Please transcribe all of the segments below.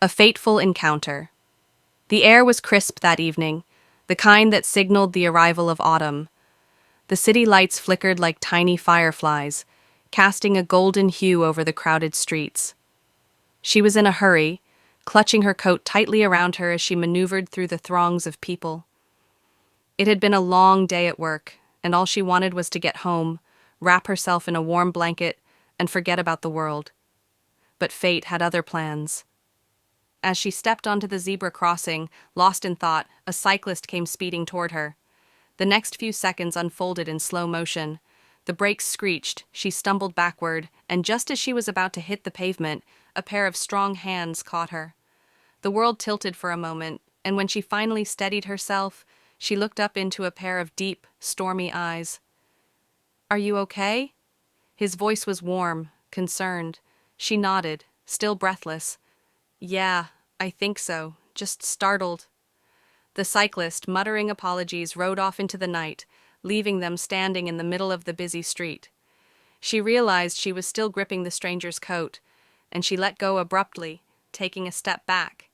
A fateful encounter. The air was crisp that evening, the kind that signaled the arrival of autumn. The city lights flickered like tiny fireflies, casting a golden hue over the crowded streets. She was in a hurry, clutching her coat tightly around her as she maneuvered through the throngs of people. It had been a long day at work, and all she wanted was to get home, wrap herself in a warm blanket, and forget about the world. But fate had other plans. As she stepped onto the zebra crossing, lost in thought, a cyclist came speeding toward her. The next few seconds unfolded in slow motion. The brakes screeched, she stumbled backward, and just as she was about to hit the pavement, a pair of strong hands caught her. The world tilted for a moment, and when she finally steadied herself, she looked up into a pair of deep, stormy eyes. "Are you okay?" His voice was warm, concerned. She nodded, still breathless. "Yeah, I think so. Just startled." The cyclist, muttering apologies, rode off into the night, leaving them standing in the middle of the busy street. She realized she was still gripping the stranger's coat, and she let go abruptly, taking a step back.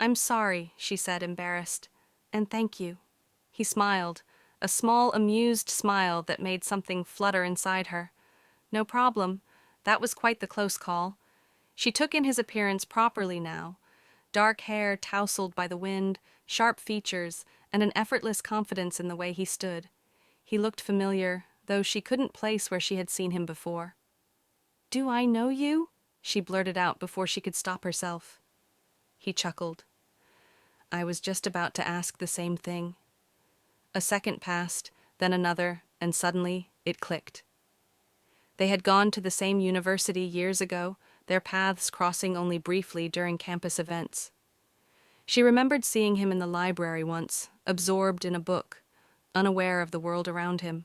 "I'm sorry," she said, embarrassed. "And thank you." He smiled, a small, amused smile that made something flutter inside her. "No problem. That was quite the close call." She took in his appearance properly now. Dark hair tousled by the wind, sharp features, and an effortless confidence in the way he stood. He looked familiar, though she couldn't place where she had seen him before. "Do I know you?" she blurted out before she could stop herself. He chuckled. "I was just about to ask the same thing." A second passed, then another, and suddenly it clicked. They had gone to the same university years ago, their paths crossing only briefly during campus events. She remembered seeing him in the library once, absorbed in a book, unaware of the world around him.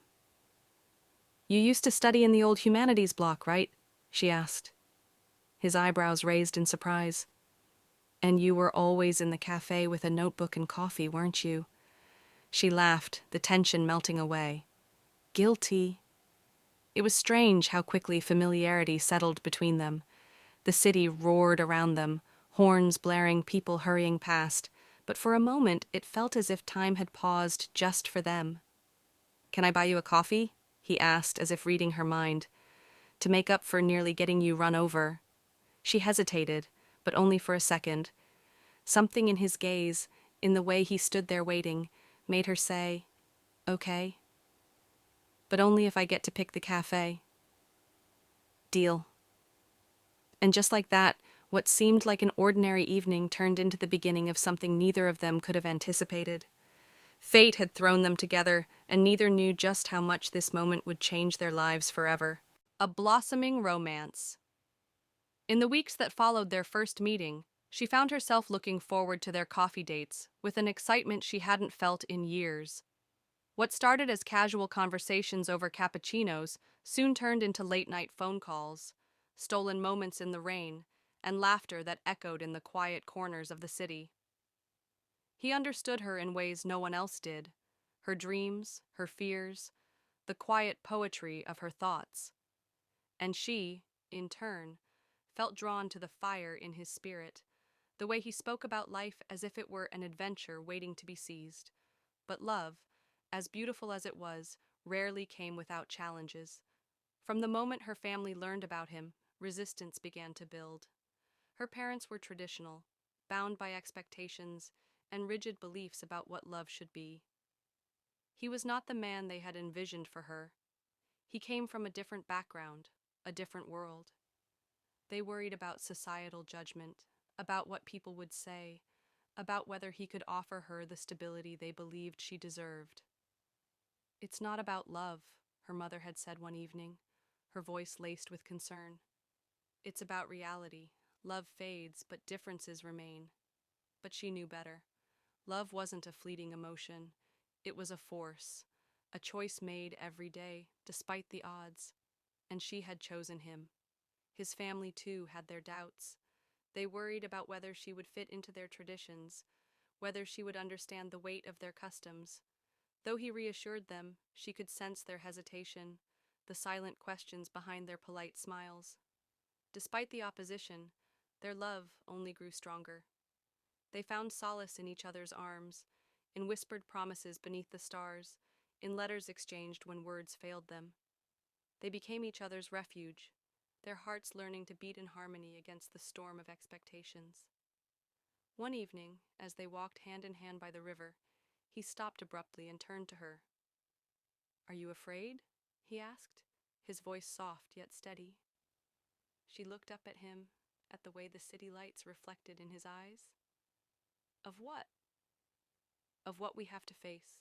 "You used to study in the old humanities block, right?" she asked. His eyebrows raised in surprise. "And you were always in the cafe with a notebook and coffee, weren't you?" She laughed, the tension melting away. "Guilty." It was strange how quickly familiarity settled between them. The city roared around them, horns blaring, people hurrying past, but for a moment it felt as if time had paused just for them. "Can I buy you a coffee?" he asked, as if reading her mind. "To make up for nearly getting you run over." She hesitated, but only for a second. Something in his gaze, in the way he stood there waiting, made her say, "Okay. But only if I get to pick the cafe." "Deal." And just like that, what seemed like an ordinary evening turned into the beginning of something neither of them could have anticipated. Fate had thrown them together, and neither knew just how much this moment would change their lives forever. A blossoming romance. In the weeks that followed their first meeting, she found herself looking forward to their coffee dates with an excitement she hadn't felt in years. What started as casual conversations over cappuccinos soon turned into late-night phone calls, stolen moments in the rain, and laughter that echoed in the quiet corners of the city. He understood her in ways no one else did, her dreams, her fears, the quiet poetry of her thoughts. And she, in turn, felt drawn to the fire in his spirit, the way he spoke about life as if it were an adventure waiting to be seized. But love, as beautiful as it was, rarely came without challenges. From the moment her family learned about him, resistance began to build. Her parents were traditional, bound by expectations and rigid beliefs about what love should be. He was not the man they had envisioned for her. He came from a different background, a different world. They worried about societal judgment, about what people would say, about whether he could offer her the stability they believed she deserved. "It's not about love," her mother had said one evening, her voice laced with concern. "It's about reality. Love fades, but differences remain." But she knew better. Love wasn't a fleeting emotion. It was a force, a choice made every day, despite the odds. And she had chosen him. His family, too, had their doubts. They worried about whether she would fit into their traditions, whether she would understand the weight of their customs. Though he reassured them, she could sense their hesitation, the silent questions behind their polite smiles. Despite the opposition, Their love only grew stronger. They found solace in each other's arms, in whispered promises beneath the stars, in letters exchanged when words failed them. They became each other's refuge, their hearts learning to beat in harmony against the storm of expectations. One evening, as they walked hand in hand by the river, he stopped abruptly and turned to her. "Are you afraid?" he asked, his voice soft yet steady. She looked up at him, at the way the city lights reflected in his eyes. "Of what?" "Of what we have to face.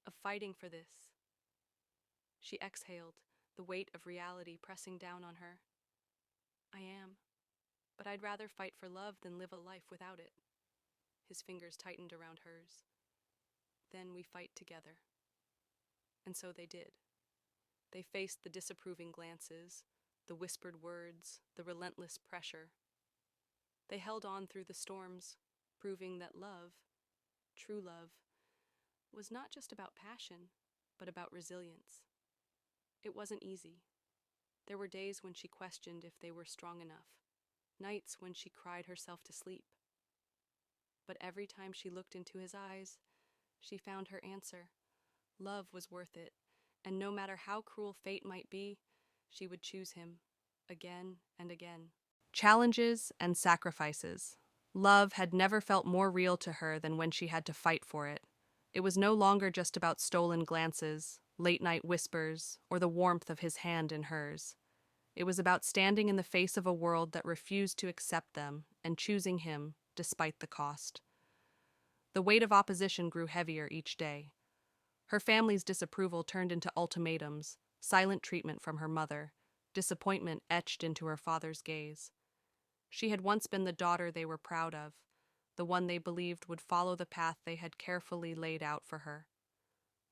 Of fighting for this." She exhaled, the weight of reality pressing down on her. "I am. But I'd rather fight for love than live a life without it." His fingers tightened around hers. "Then we fight together." And so they did. They faced the disapproving glances, the whispered words, the relentless pressure. They held on through the storms, proving that love, true love, was not just about passion, but about resilience. It wasn't easy. There were days when she questioned if they were strong enough, nights when she cried herself to sleep. But every time she looked into his eyes, she found her answer. Love was worth it, and no matter how cruel fate might be, she would choose him, again and again. Challenges and sacrifices. Love had never felt more real to her than when she had to fight for it. It was no longer just about stolen glances, late-night whispers, or the warmth of his hand in hers. It was about standing in the face of a world that refused to accept them and choosing him despite the cost. The weight of opposition grew heavier each day. Her family's disapproval turned into ultimatums, silent treatment from her mother, disappointment etched into her father's gaze. She had once been the daughter they were proud of, the one they believed would follow the path they had carefully laid out for her.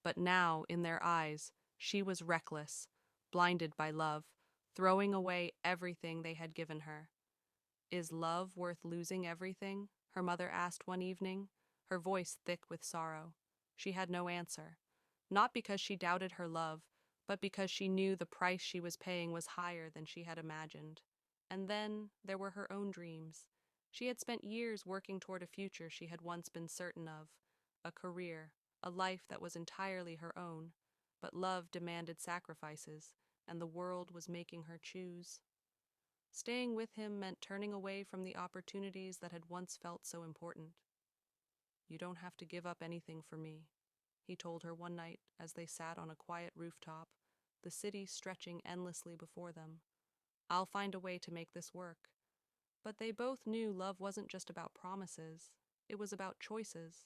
But now, in their eyes, she was reckless, blinded by love, throwing away everything they had given her. "Is love worth losing everything?" her mother asked one evening, her voice thick with sorrow. She had no answer, not because she doubted her love, but because she knew the price she was paying was higher than she had imagined. And then there were her own dreams. She had spent years working toward a future she had once been certain of, a career, a life that was entirely her own. But love demanded sacrifices, and the world was making her choose. Staying with him meant turning away from the opportunities that had once felt so important. "You don't have to give up anything for me," he told her one night as they sat on a quiet rooftop, the city stretching endlessly before them. "I'll find a way to make this work." But they both knew love wasn't just about promises. It was about choices.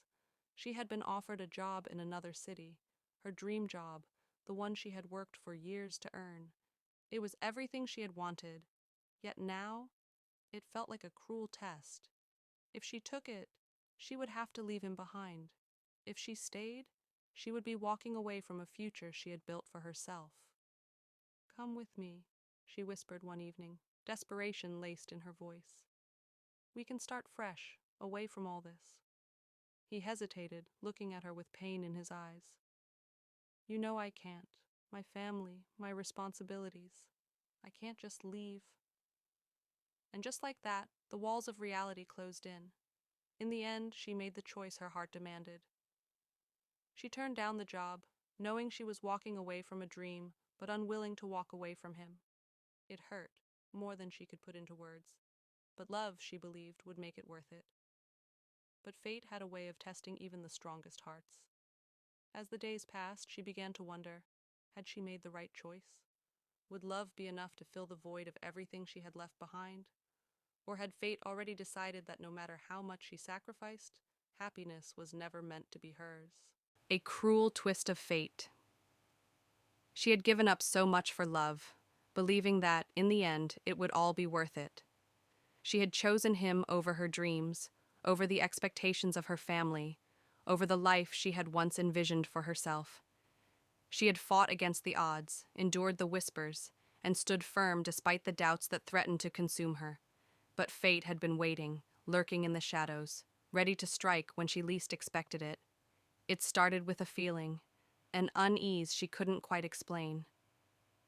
She had been offered a job in another city, her dream job, the one she had worked for years to earn. It was everything she had wanted, yet now it felt like a cruel test. If she took it, she would have to leave him behind. If she stayed, she would be walking away from a future she had built for herself. "Come with me," she whispered one evening, desperation laced in her voice. "We can start fresh, away from all this." He hesitated, looking at her with pain in his eyes. "You know I can't. My family, my responsibilities. I can't just leave." And just like that, the walls of reality closed in. In the end, she made the choice her heart demanded. She turned down the job, knowing she was walking away from a dream, but unwilling to walk away from him. It hurt, more than she could put into words. But love, she believed, would make it worth it. But fate had a way of testing even the strongest hearts. As the days passed, she began to wonder, had she made the right choice? Would love be enough to fill the void of everything she had left behind? Or had fate already decided that no matter how much she sacrificed, happiness was never meant to be hers? A cruel twist of fate. She had given up so much for love, believing that, in the end, it would all be worth it. She had chosen him over her dreams, over the expectations of her family, over the life she had once envisioned for herself. She had fought against the odds, endured the whispers, and stood firm despite the doubts that threatened to consume her. But fate had been waiting, lurking in the shadows, ready to strike when she least expected it. It started with a feeling, an unease she couldn't quite explain.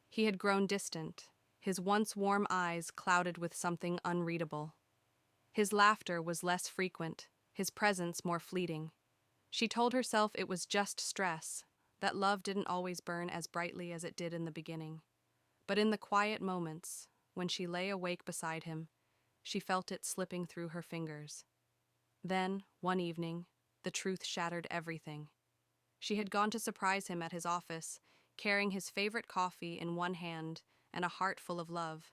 He had grown distant, his once warm eyes clouded with something unreadable. His laughter was less frequent, his presence more fleeting. She told herself it was just stress, that love didn't always burn as brightly as it did in the beginning. But in the quiet moments, when she lay awake beside him, she felt it slipping through her fingers. Then, one evening, the truth shattered everything. She had gone to surprise him at his office, carrying his favorite coffee in one hand and a heart full of love.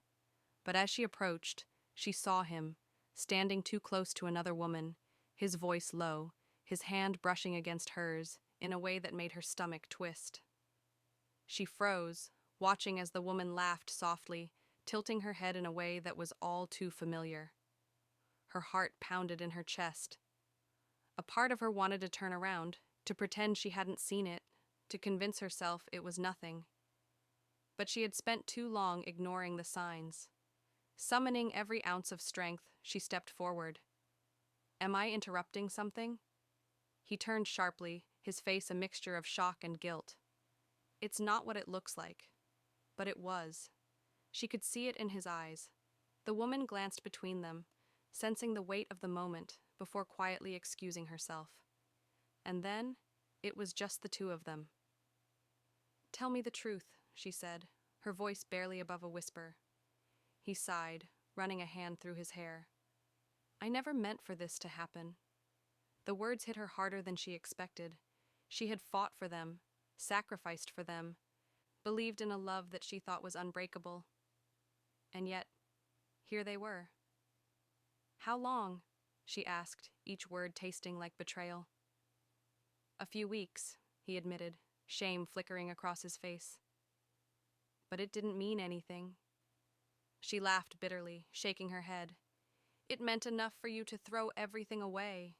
But as she approached, she saw him, standing too close to another woman, his voice low, his hand brushing against hers in a way that made her stomach twist. She froze, watching as the woman laughed softly, tilting her head in a way that was all too familiar. Her heart pounded in her chest. A part of her wanted to turn around, to pretend she hadn't seen it, to convince herself it was nothing. But she had spent too long ignoring the signs. Summoning every ounce of strength, she stepped forward. "Am I interrupting something?" He turned sharply, his face a mixture of shock and guilt. "It's not what it looks like." But it was. She could see it in his eyes. The woman glanced between them, sensing the weight of the moment before quietly excusing herself. And then, it was just the two of them. "Tell me the truth," she said, her voice barely above a whisper. He sighed, running a hand through his hair. "I never meant for this to happen." The words hit her harder than she expected. She had fought for them, sacrificed for them, believed in a love that she thought was unbreakable. And yet, here they were. "How long?" she asked, each word tasting like betrayal. "A few weeks," he admitted, shame flickering across his face. "But it didn't mean anything." She laughed bitterly, shaking her head. "It meant enough for you to throw everything away."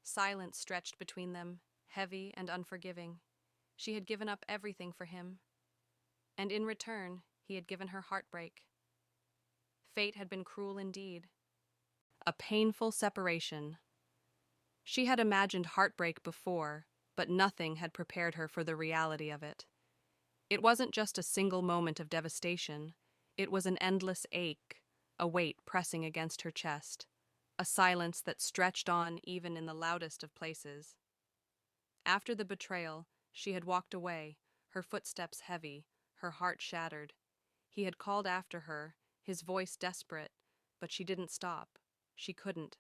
Silence stretched between them, heavy and unforgiving. She had given up everything for him. And in return, he had given her heartbreak. Fate had been cruel indeed. A painful separation. She had imagined heartbreak before, but nothing had prepared her for the reality of it. It wasn't just a single moment of devastation. It was an endless ache, a weight pressing against her chest, a silence that stretched on even in the loudest of places. After the betrayal, she had walked away, her footsteps heavy, her heart shattered. He had called after her, his voice desperate, but she didn't stop. She couldn't.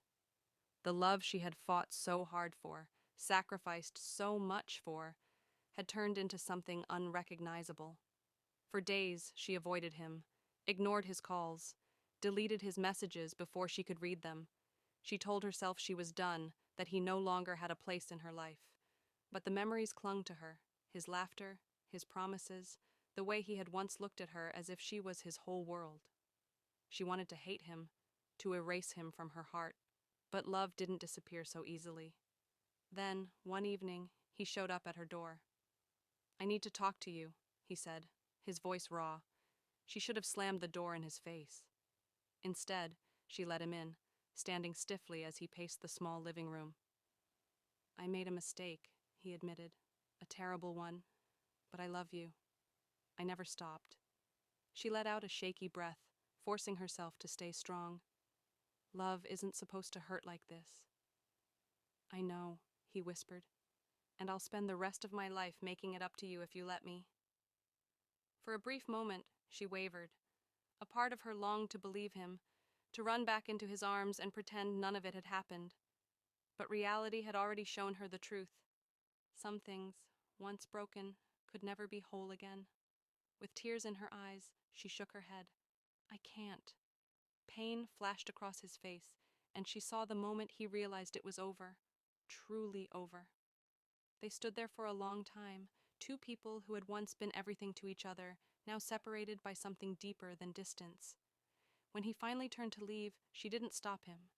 The love she had fought so hard for, sacrificed so much for, had turned into something unrecognizable. For days, she avoided him, ignored his calls, deleted his messages before she could read them. She told herself she was done, that he no longer had a place in her life. But the memories clung to her, his laughter, his promises, the way he had once looked at her as if she was his whole world. She wanted to hate him, to erase him from her heart. But love didn't disappear so easily. Then, one evening, he showed up at her door. "I need to talk to you," he said, his voice raw. She should have slammed the door in his face. Instead, she let him in, standing stiffly as he paced the small living room. "I made a mistake," he admitted, "a terrible one, but I love you." I never stopped. She let out a shaky breath, forcing herself to stay strong. "Love isn't supposed to hurt like this." "I know," he whispered, "and I'll spend the rest of my life making it up to you if you let me." For a brief moment, she wavered. A part of her longed to believe him, to run back into his arms and pretend none of it had happened. But reality had already shown her the truth. Some things, once broken, could never be whole again. With tears in her eyes, she shook her head. "I can't." Pain flashed across his face, and she saw the moment he realized it was over. Truly over. They stood there for a long time, two people who had once been everything to each other, now separated by something deeper than distance. When he finally turned to leave, she didn't stop him.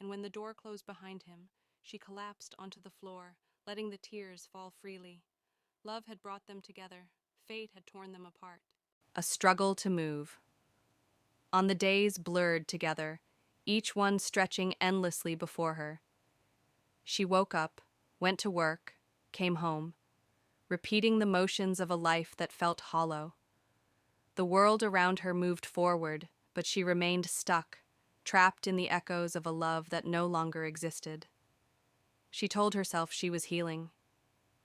And when the door closed behind him, she collapsed onto the floor, letting the tears fall freely. Love had brought them together. Fate had torn them apart. A struggle to move. On the days blurred together, each one stretching endlessly before her. She woke up, went to work, came home, repeating the motions of a life that felt hollow. The world around her moved forward, but she remained stuck, trapped in the echoes of a love that no longer existed. She told herself she was healing,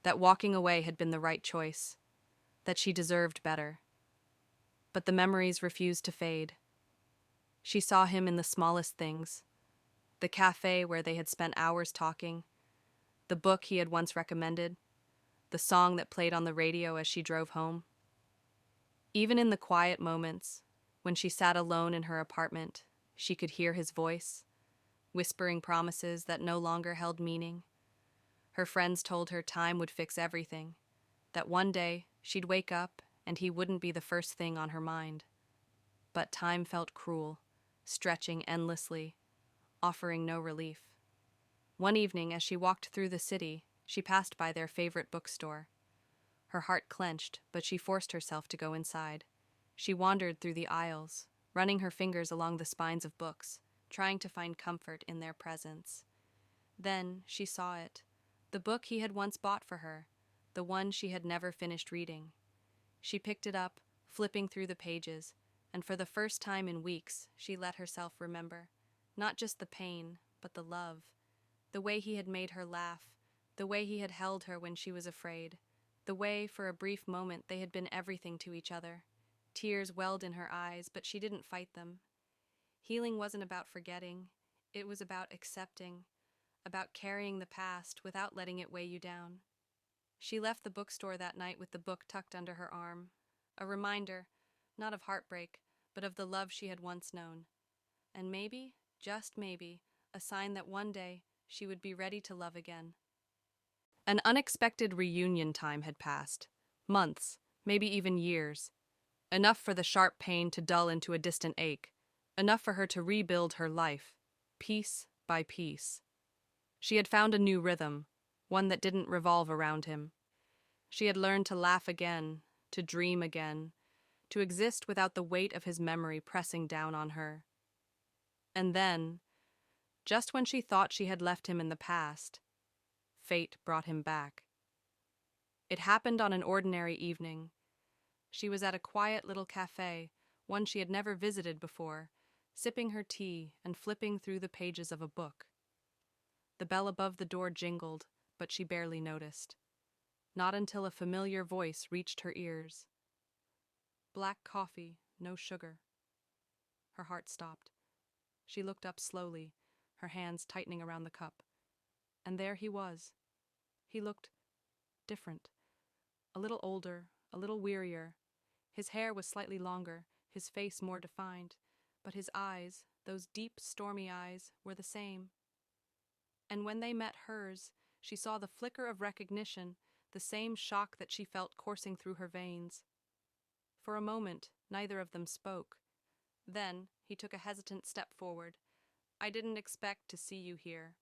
that walking away had been the right choice, that she deserved better. But the memories refused to fade. She saw him in the smallest things: the cafe where they had spent hours talking, the book he had once recommended, the song that played on the radio as she drove home. Even in the quiet moments, when she sat alone in her apartment, she could hear his voice, whispering promises that no longer held meaning. Her friends told her time would fix everything, that one day she'd wake up and he wouldn't be the first thing on her mind. But time felt cruel, stretching endlessly, offering no relief. One evening, as she walked through the city, she passed by their favorite bookstore. Her heart clenched, but she forced herself to go inside. She wandered through the aisles, running her fingers along the spines of books, trying to find comfort in their presence. Then she saw it, the book he had once bought for her, the one she had never finished reading. She picked it up, flipping through the pages, and for the first time in weeks, she let herself remember, not just the pain, but the love, the way he had made her laugh, the way he had held her when she was afraid, the way, for a brief moment, they had been everything to each other. Tears welled in her eyes, but she didn't fight them. Healing wasn't about forgetting, it was about accepting, about carrying the past without letting it weigh you down. She left the bookstore that night with the book tucked under her arm, a reminder, not of heartbreak, but of the love she had once known. And maybe, just maybe, a sign that one day she would be ready to love again. An unexpected reunion time had passed. Months, maybe even years. Enough for the sharp pain to dull into a distant ache. Enough for her to rebuild her life, piece by piece. She had found a new rhythm, one that didn't revolve around him. She had learned to laugh again, to dream again, to exist without the weight of his memory pressing down on her. And then, just when she thought she had left him in the past, fate brought him back. It happened on an ordinary evening. She was at a quiet little cafe, one she had never visited before, sipping her tea and flipping through the pages of a book. The bell above the door jingled, but she barely noticed. Not until a familiar voice reached her ears. "Black coffee, no sugar." Her heart stopped. She looked up slowly, her hands tightening around the cup. And there he was. He looked different. A little older, a little wearier. His hair was slightly longer, his face more defined, but his eyes, those deep, stormy eyes, were the same. And when they met hers, she saw the flicker of recognition, the same shock that she felt coursing through her veins. For a moment, neither of them spoke. Then he took a hesitant step forward. "I didn't expect to see you here."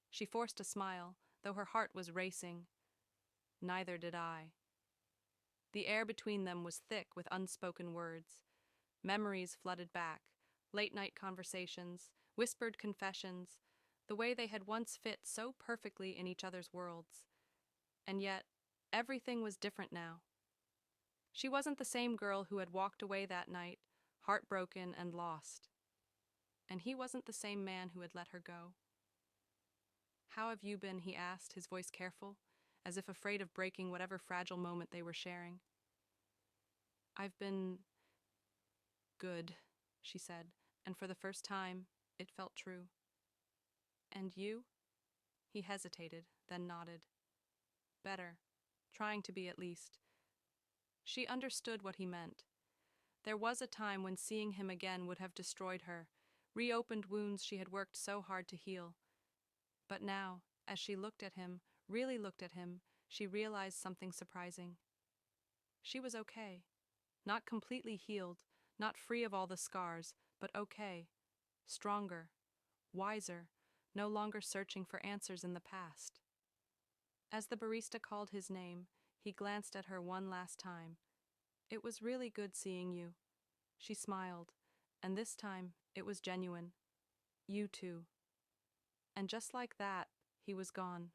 She forced a smile, though her heart was racing. "Neither did I." The air between them was thick with unspoken words. Memories flooded back, late-night conversations, whispered confessions, the way they had once fit so perfectly in each other's worlds. And yet, everything was different now. She wasn't the same girl who had walked away that night, heartbroken and lost. And he wasn't the same man who had let her go. "How have you been?" he asked, his voice careful, as if afraid of breaking whatever fragile moment they were sharing. "I've been good," she said, and for the first time, it felt true. "And you?" He hesitated, then nodded. "Better. Trying to be, at least." She understood what he meant. There was a time when seeing him again would have destroyed her, reopened wounds she had worked so hard to heal. But now, as she looked at him, really looked at him, she realized something surprising. She was okay. Not completely healed, not free of all the scars, but okay. Stronger, wiser, no longer searching for answers in the past. As the barista called his name, he glanced at her one last time. "It was really good seeing you." She smiled, and this time it was genuine. "You too." And just like that, he was gone.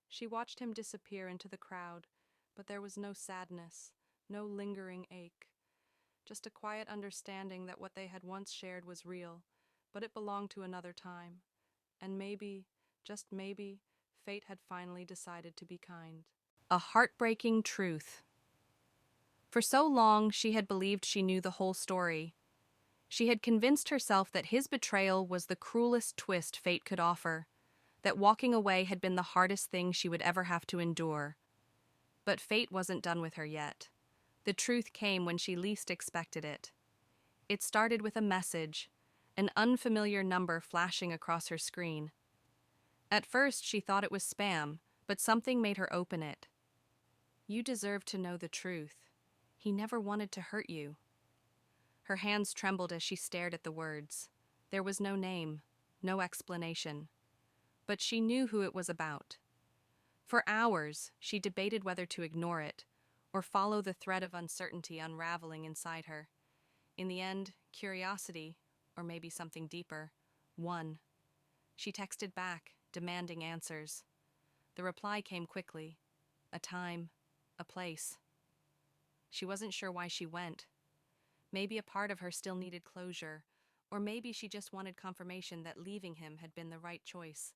She watched him disappear into the crowd, but there was no sadness, no lingering ache. Just a quiet understanding that what they had once shared was real, but it belonged to another time. And maybe, just maybe, fate had finally decided to be kind. A heartbreaking truth. For so long, she had believed she knew the whole story. She had convinced herself that his betrayal was the cruelest twist fate could offer, that walking away had been the hardest thing she would ever have to endure. But fate wasn't done with her yet. The truth came when she least expected it. It started with a message, an unfamiliar number flashing across her screen. At first, she thought it was spam, but something made her open it. "You deserve to know the truth. He never wanted to hurt you." Her hands trembled as she stared at the words. There was no name, no explanation. But she knew who it was about. For hours, she debated whether to ignore it, or follow the thread of uncertainty unraveling inside her. In the end, curiosity, or maybe something deeper, won. She texted back, demanding answers. The reply came quickly. A time, a place. She wasn't sure why she went. Maybe a part of her still needed closure, or maybe she just wanted confirmation that leaving him had been the right choice.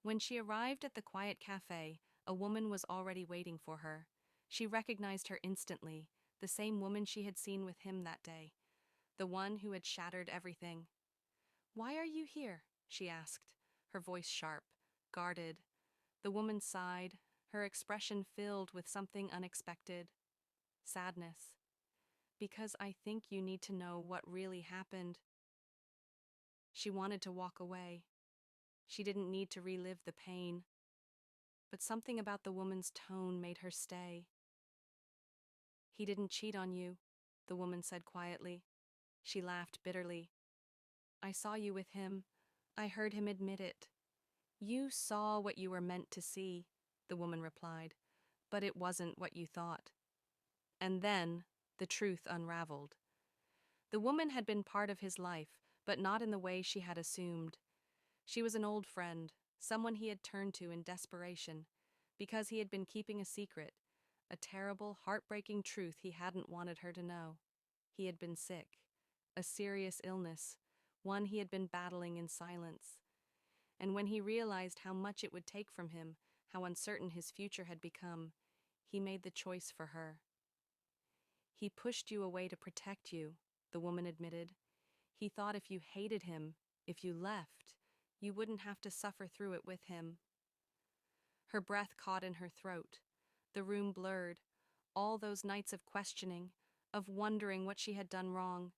When she arrived at the quiet cafe, a woman was already waiting for her. She recognized her instantly, the same woman she had seen with him that day, the one who had shattered everything. "Why are you here?" she asked, her voice sharp, guarded. The woman sighed, her expression filled with something unexpected. Sadness. "Because I think you need to know what really happened." She wanted to walk away. She didn't need to relive the pain. But something about the woman's tone made her stay. "He didn't cheat on you," the woman said quietly. She laughed bitterly. "I saw you with him. I heard him admit it." "You saw what you were meant to see," the woman replied, "but it wasn't what you thought." And then the truth unraveled. The woman had been part of his life, but not in the way she had assumed. She was an old friend, someone he had turned to in desperation, because he had been keeping a secret, a terrible, heartbreaking truth he hadn't wanted her to know. He had been sick, a serious illness, one he had been battling in silence. And when he realized how much it would take from him, how uncertain his future had become, he made the choice for her. "He pushed you away to protect you," the woman admitted. "He thought if you hated him, if you left, you wouldn't have to suffer through it with him." Her breath caught in her throat. The room blurred. All those nights of questioning, of wondering what she had done wrong,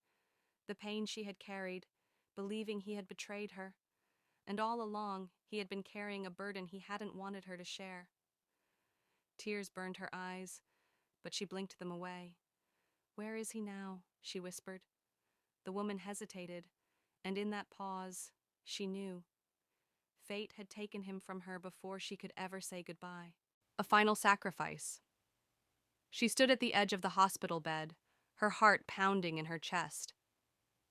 the pain she had carried, believing he had betrayed her. And all along, he had been carrying a burden he hadn't wanted her to share. Tears burned her eyes, but she blinked them away. "Where is he now?" she whispered. The woman hesitated, and in that pause, she knew. Fate had taken him from her before she could ever say goodbye. A final sacrifice. She stood at the edge of the hospital bed, her heart pounding in her chest.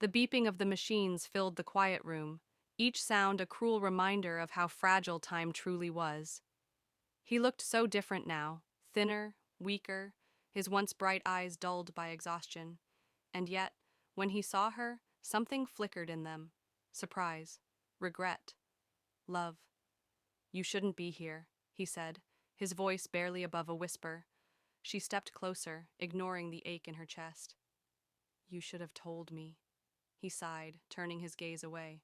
The beeping of the machines filled the quiet room, each sound a cruel reminder of how fragile time truly was. He looked so different now, thinner, weaker, his once bright eyes dulled by exhaustion. And yet, when he saw her, something flickered in them. Surprise, regret, love. "You shouldn't be here," he said, his voice barely above a whisper. She stepped closer, ignoring the ache in her chest. "You should have told me," he sighed, turning his gaze away.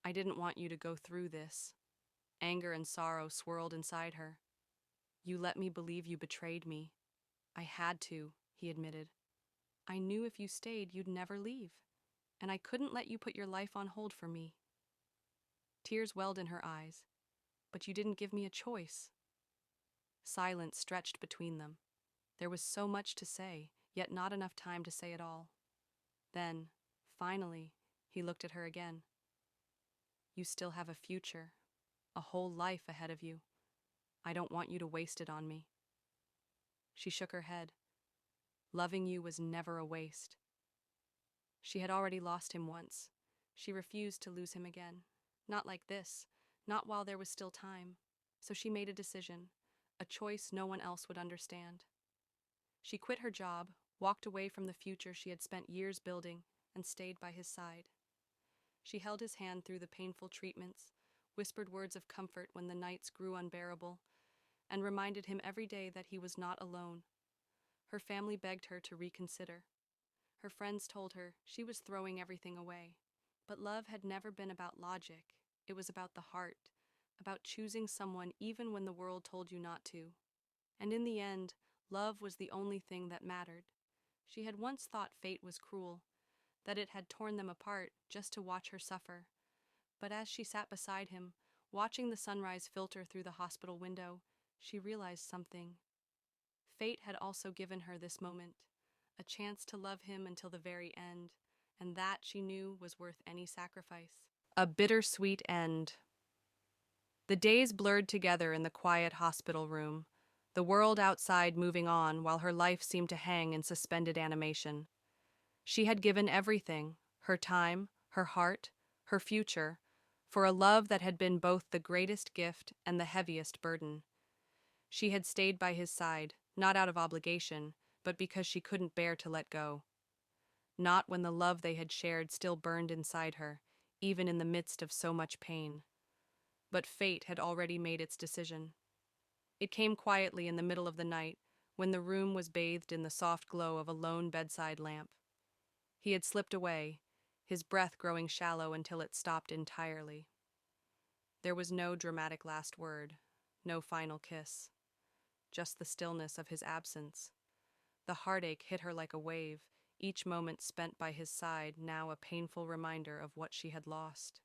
"I didn't want you to go through this." Anger and sorrow swirled inside her. "You let me believe you betrayed me." "I had to," he admitted. "I knew if you stayed, you'd never leave. And I couldn't let you put your life on hold for me." Tears welled in her eyes. "But you didn't give me a choice." Silence stretched between them. There was so much to say, yet not enough time to say it all. Then, finally, he looked at her again. "You still have a future, a whole life ahead of you. I don't want you to waste it on me." She shook her head. Loving you was never a waste. She had already lost him once. She refused to lose him again. Not like this, not while there was still time. So she made a decision, a choice no one else would understand. She quit her job, walked away from the future she had spent years building, and stayed by his side. She held his hand through the painful treatments, whispered words of comfort when the nights grew unbearable, and reminded him every day that he was not alone. Her family begged her to reconsider. Her friends told her she was throwing everything away. But love had never been about logic. It was about the heart, about choosing someone even when the world told you not to. And in the end, love was the only thing that mattered. She had once thought fate was cruel, that it had torn them apart just to watch her suffer. But as she sat beside him, watching the sunrise filter through the hospital window, she realized something. Fate had also given her this moment, a chance to love him until the very end, and that, she knew, was worth any sacrifice. A bittersweet end. The days blurred together in the quiet hospital room, the world outside moving on while her life seemed to hang in suspended animation. She had given everything, her time, her heart, her future, for a love that had been both the greatest gift and the heaviest burden. She had stayed by his side, not out of obligation, but because she couldn't bear to let go. Not when the love they had shared still burned inside her, even in the midst of so much pain. But fate had already made its decision. It came quietly in the middle of the night, when the room was bathed in the soft glow of a lone bedside lamp. He had slipped away, his breath growing shallow until it stopped entirely. There was no dramatic last word, no final kiss, just the stillness of his absence. The heartache hit her like a wave, each moment spent by his side now a painful reminder of what she had lost.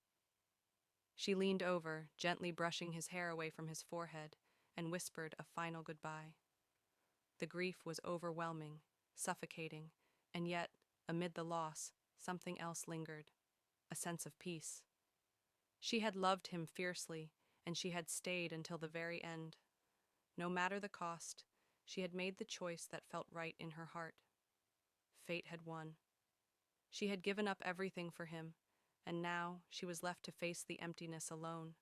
She leaned over, gently brushing his hair away from his forehead, and whispered a final goodbye. The grief was overwhelming, suffocating, and yet, amid the loss, something else lingered, a sense of peace. She had loved him fiercely, and she had stayed until the very end. No matter the cost, she had made the choice that felt right in her heart. Fate had won. She had given up everything for him, and now she was left to face the emptiness alone.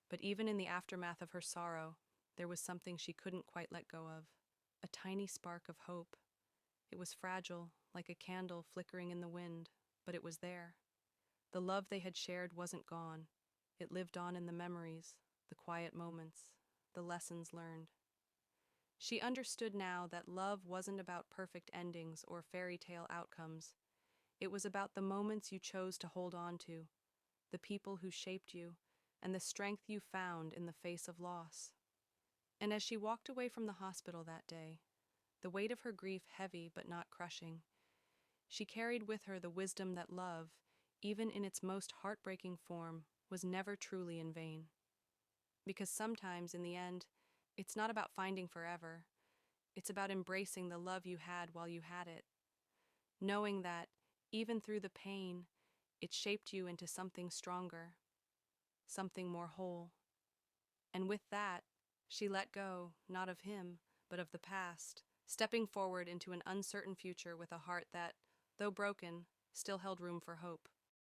But even in the aftermath of her sorrow, there was something she couldn't quite let go of, a tiny spark of hope. It was fragile, like a candle flickering in the wind, but it was there. The love they had shared wasn't gone. It lived on in the memories, the quiet moments, the lessons learned. She understood now that love wasn't about perfect endings or fairy tale outcomes. It was about the moments you chose to hold on to, the people who shaped you, and the strength you found in the face of loss. And as she walked away from the hospital that day, the weight of her grief heavy but not crushing, she carried with her the wisdom that love, even in its most heartbreaking form, was never truly in vain. Because sometimes, in the end, it's not about finding forever. It's about embracing the love you had while you had it, knowing that, even through the pain, it shaped you into something stronger, something more whole. And with that, she let go, not of him, but of the past, stepping forward into an uncertain future with a heart that, though broken, still held room for hope.